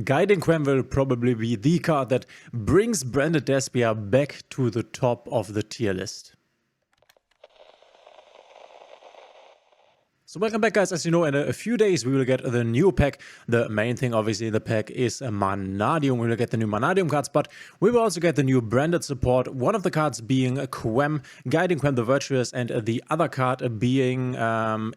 Guiding Quem will probably be the card that brings Branded Despia back to the top of the tier list. So welcome back, guys. As you know, in a few days we will get the new pack. The main thing, obviously, the pack is Manadium. We will get the new Manadium cards, but we will also get the new branded support. One of the cards being Quem, Guiding Quem the Virtuous, and the other card being,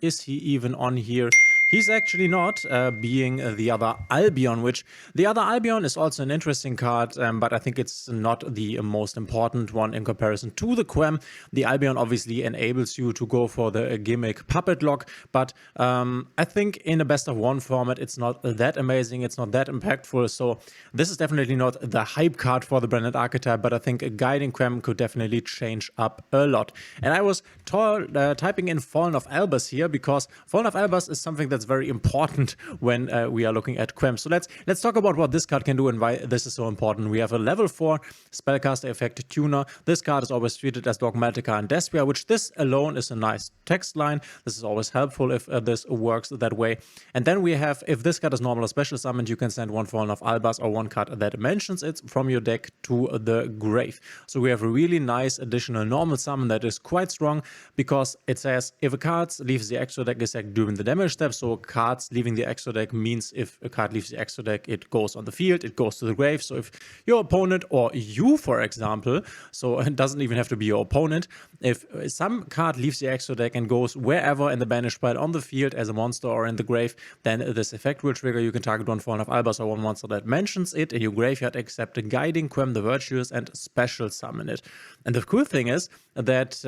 is he even on here? He's actually not, being the other Albion, which the other Albion is also an interesting card, but I think it's not the most important one in comparison to the Quem. The Albion obviously enables you to go for the gimmick Puppet Lock, but I think in a best of one format it's not that amazing, it's not that impactful, so this is definitely not the hype card for the branded archetype, but I think a Guiding Quem could definitely change up a lot. And I was typing in Fallen of Albus here, because Fallen of Albus is something that's very important when we are looking at Quem. So let's talk about what this card can do and why this is so important. We have a level 4 spellcaster effect tuner. This card is always treated as Dogmatica and Despia, which this alone is a nice text line. This is always helpful if this works that way. And then we have, if this card is normal or special summoned, you can send one Fallen of Albus or one card that mentions it from your deck to the grave. So we have a really nice additional normal summon that is quite strong, because it says if a card leaves the extra deck is during the damage step, so cards leaving the extra deck means if a card leaves the extra deck, it goes on the field, it goes to the grave. So if your opponent or you, for example, so it doesn't even have to be your opponent, if some card leaves the extra deck and goes wherever in the banished pile, on the field as a monster or in the grave, then this effect will trigger. You can target one Fallen of Albus or one monster that mentions it in your graveyard, except Guiding Quem the Virtuous, and special summon it. And the cool thing is that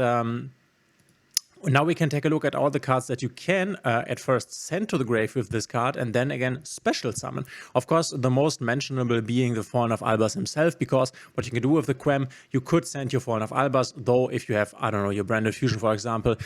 now we can take a look at all the cards that you can at first send to the grave with this card, and then again special summon. Of course, the most mentionable being the Fallen of Albus himself, because what you can do with the Quem, you could send your Fallen of Albus, though if you have, I don't know, your Branded Fusion, for example,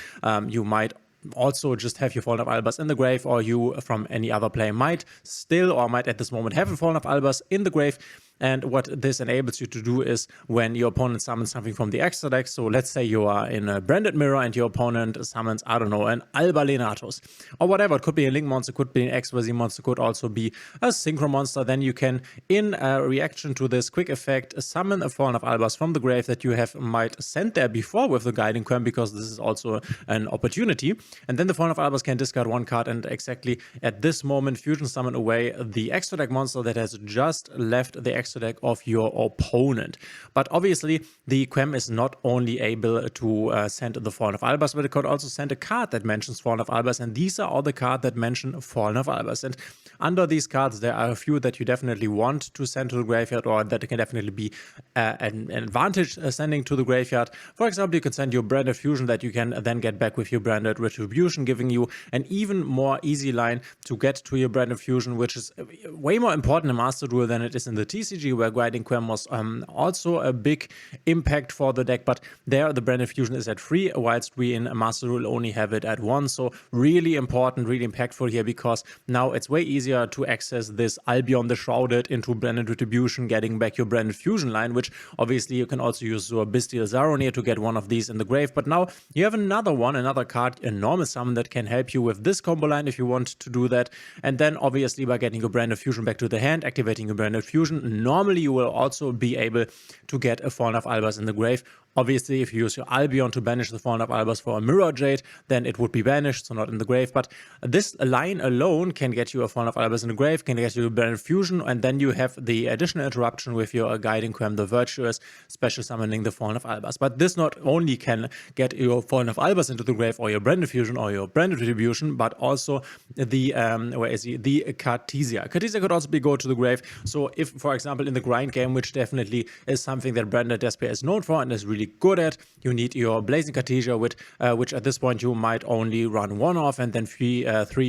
you might also just have your Fallen of Albus in the grave, or you from any other play might still, or might at this moment have a Fallen of Albus in the grave. And what this enables you to do is when your opponent summons something from the extra deck, so let's say you are in a Branded Mirror and your opponent summons, I don't know, an Alba Lenatus or whatever. It could be a Link monster, could be an X-Versi monster, could also be a Synchro monster. Then you can, in reaction to this quick effect, summon a Fallen of Albus from the grave that you have might sent there before with the Guiding Quem, because this is also an opportunity. And then the Fallen of Albus can discard one card and exactly at this moment fusion summon away the extra deck monster that has just left the extra deck of your opponent. But obviously the Quem is not only able to send the Fallen of Albus, but it could also send a card that mentions Fallen of Albus, and these are all the cards that mention Fallen of Albus. And under these cards there are a few that you definitely want to send to the graveyard, or that can definitely be an advantage sending to the graveyard. For example, you can send your Branded Fusion that you can then get back with your Branded Retribution, giving you an even more easy line to get to your Branded Fusion, which is way more important in Master Duel than it is in the TCG, where Guiding Quem was also a big impact for the deck, but there the Branded Fusion is at 3, whilst we in Master Duel only have it at 1. So really important, really impactful here, because now it's way easier to access this Albion the Shrouded into Branded Retribution, getting back your Branded Fusion line, which obviously you can also use your Bestial Zaronir to get one of these in the grave. But now you have another one, another card, a normal summon that can help you with this combo line if you want to do that. And then obviously by getting your Branded Fusion back to the hand, activating your Branded Fusion, normally you will also be able to get a Fallen of Albus in the grave. Obviously, if you use your Albion to banish the Fallen of Albus for a Mirror Jade, then it would be banished, so not in the grave. But this line alone can get you a Fallen of Albus in the grave, can get you a Branded Fusion, and then you have the additional interruption with your Guiding Quem the Virtuous, special summoning the Fallen of Albus. But this not only can get your Fallen of Albus into the grave, or your Branded Fusion, or your Branded Retribution, but also the, where is he? The Cartesia. Cartesia could also be go to the grave. So if, for example, in the grind game, which definitely is something that Branded Despia is known for and is really good at, you need your Blazing Cartesia, which at this point you might only run one off, and then three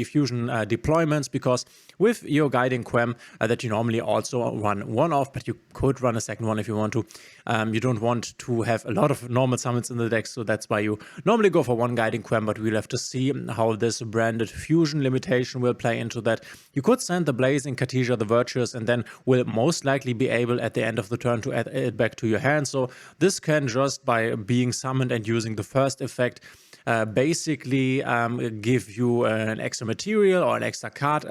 fusion deployments, because with your Guiding Quem that you normally also run one off, but you could run a second one if you want to. You don't want to have a lot of normal summons in the deck, so that's why you normally go for one Guiding Quem, but we'll have to see how this Branded Fusion limitation will play into that. You could send the Blazing Cartesia the Virtuous, and then will most likely be able at the end of the turn to add it back to your hand. So this can just by being summoned and using the first effect basically give you an extra material or an extra card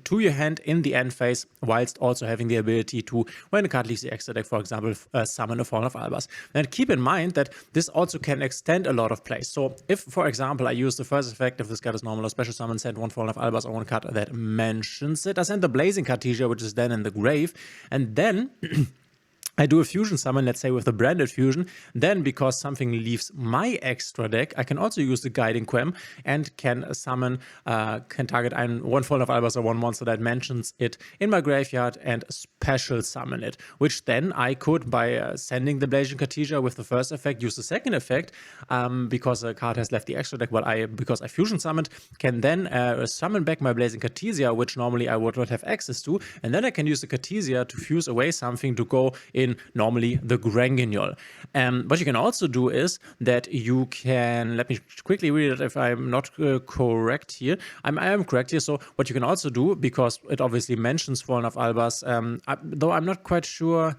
to your hand in the end phase, whilst also having the ability to, when a card leaves the extra deck, for example, summon a Fallen of Albas. And keep in mind that this also can extend a lot of plays. So if, for example, I use the first effect, if this card is normal or special summon, send one Fallen of Albas or one card that mentions it, I send the Blazing Cartesia, which is then in the grave, and then I do a fusion summon, let's say with the branded fusion, then because something leaves my extra deck, I can also use the Guiding Quem and can summon, can target one Fallen of Albas or one monster that mentions it in my graveyard and special summon it, which then I could, by sending the Blazing Cartesia with the first effect, use the second effect, because the card has left the extra deck, because I fusion summoned, can then summon back my Blazing Cartesia, which normally I would not have access to, and then I can use the Cartesia to fuse away something to go in normally the Granguignol. What you can also do is that you can, let me quickly read it if I'm not correct here. I am correct here. So what you can also do, because it obviously mentions Fallen of Albas, though I'm not quite sure.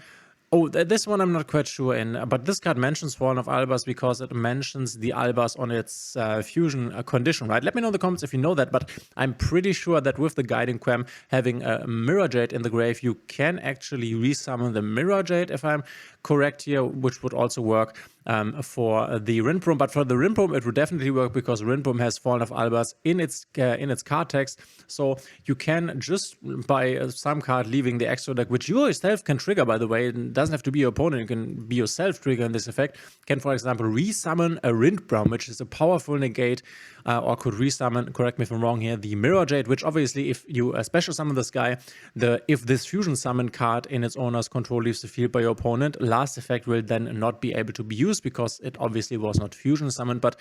Oh, this one I'm not quite sure in, but this card mentions Fallen of Albas because it mentions the Albas on its fusion condition, right? Let me know in the comments if you know that, but I'm pretty sure that with the Guiding Quem having a Mirror Jade in the grave, you can actually resummon the Mirror Jade, if I'm correct here, which would also work for the Rinprom. But for the Rinprom, it would definitely work because Rinprom has Fallen of Albas in its card text. So you can just, by some card leaving the extra deck, which you yourself can trigger, by the way, it doesn't have to be your opponent, it can be yourself triggering this effect, can, for example, resummon a Rinprom, which is a powerful negate, or could resummon, correct me if I'm wrong here, the Mirror Jade, which obviously, if you special summon this guy, if this fusion summon card in its owner's control leaves the field by your opponent, last effect will then not be able to be used because it obviously was not fusion summoned. But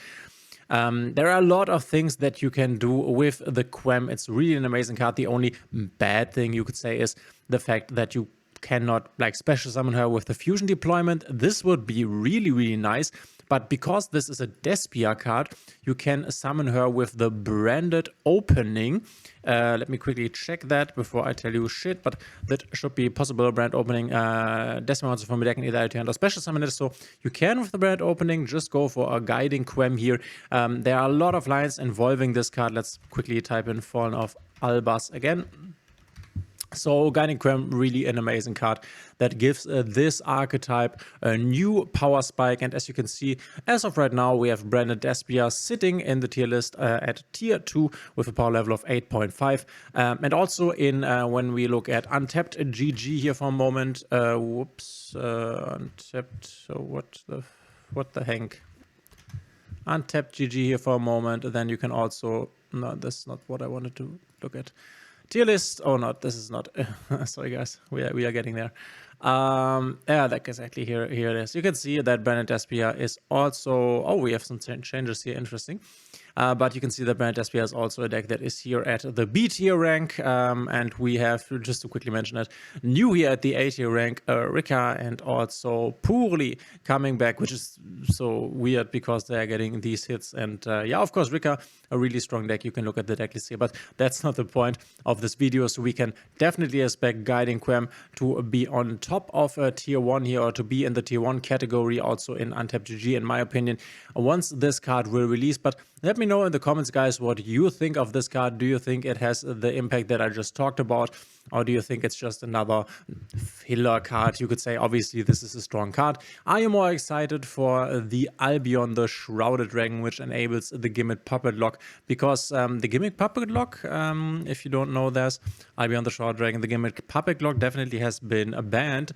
there are a lot of things that you can do with the Quem. It's really an amazing card. The only bad thing you could say is the fact that you cannot special summon her with the fusion deployment. This would be really, really nice. But because this is a Despia card, you can summon her with the branded opening. Let me quickly check that before I tell you shit, but that should be possible. Brand opening, Despia monster from a deck and either hand or special summon it. So you can, with the brand opening, just go for a Guiding Quem here. There are a lot of lines involving this card. Let's quickly type in Fallen of Albas again. So Guiding Quem, really an amazing card that gives this archetype a new power spike. And as you can see, as of right now, we have branded Despia sitting in the tier list at tier 2 with a power level of 8.5. And also in when we look at Untapped GG here for a moment, Untapped, what the heck? Untapped GG here for a moment, then you can also, no, that's not what I wanted to look at. Tier list, oh no, this is not, sorry guys, we are getting there. Yeah, like exactly, here it is. You can see that Branded Despia is also, oh, we have some changes here, interesting. But you can see that Branded Despia is also a deck that is here at the B tier rank, and we have, just to quickly mention it, new here at the A tier rank, Rika and also Poorly coming back, which is so weird because they're getting these hits. And yeah, of course, Rika, a really strong deck. You can look at the deck list here, but that's not the point of this video. So we can definitely expect Guiding Quem to be on top of tier 1 here, or to be in the tier 1 category also in Untapped GG, in my opinion, once this card will release. But let me know in the comments, guys, what you think of this card. Do you think it has the impact that I just talked about? Or do you think it's just another filler card? You could say, obviously, this is a strong card. Are you more excited for the Albion, the Shrouded Dragon, which enables the Gimmick Puppet Lock? Because the Gimmick Puppet Lock, if you don't know this, Albion, the Shrouded Dragon, the Gimmick Puppet Lock definitely has been banned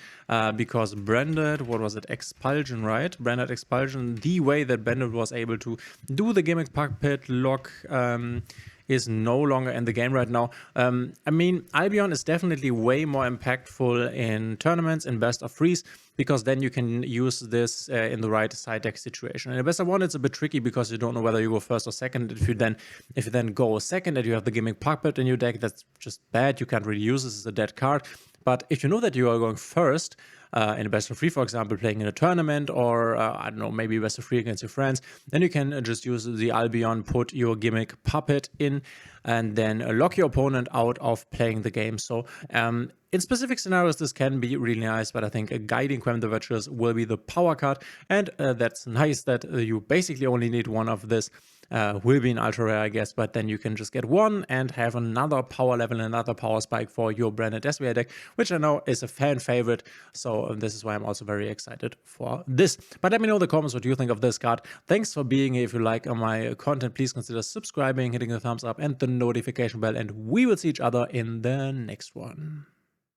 because Branded, what was it, Expulsion, right? Branded Expulsion, the way that Branded was able to do the Gimmick Puppet Lock is no longer in the game right now. I mean, Albion is definitely way more impactful in tournaments, in best of threes, because then you can use this in the right side deck situation. And in best of one, it's a bit tricky because you don't know whether you go first or second. If you then go second and you have the Gimmick Puppet in your deck, that's just bad. You can't really use this as a dead card. But if you know that you are going first, in a best of 3, for example, playing in a tournament, or I don't know, maybe best of 3 against your friends, then you can just use the Albion, put your Gimmick Puppet in, and then lock your opponent out of playing the game. So in specific scenarios, this can be really nice, but I think a Guiding Quem the Virtuous will be the power card, and that's nice that you basically only need one of this. Will be an ultra rare, I guess, but then you can just get one and have another power level, another power spike for your branded Despia deck, which I know is a fan favorite. So this is why I'm also very excited for this. But let me know in the comments what you think of this card. Thanks for being here. If you like my content, please consider subscribing, hitting the thumbs up and the notification bell, and we will see each other in the next one.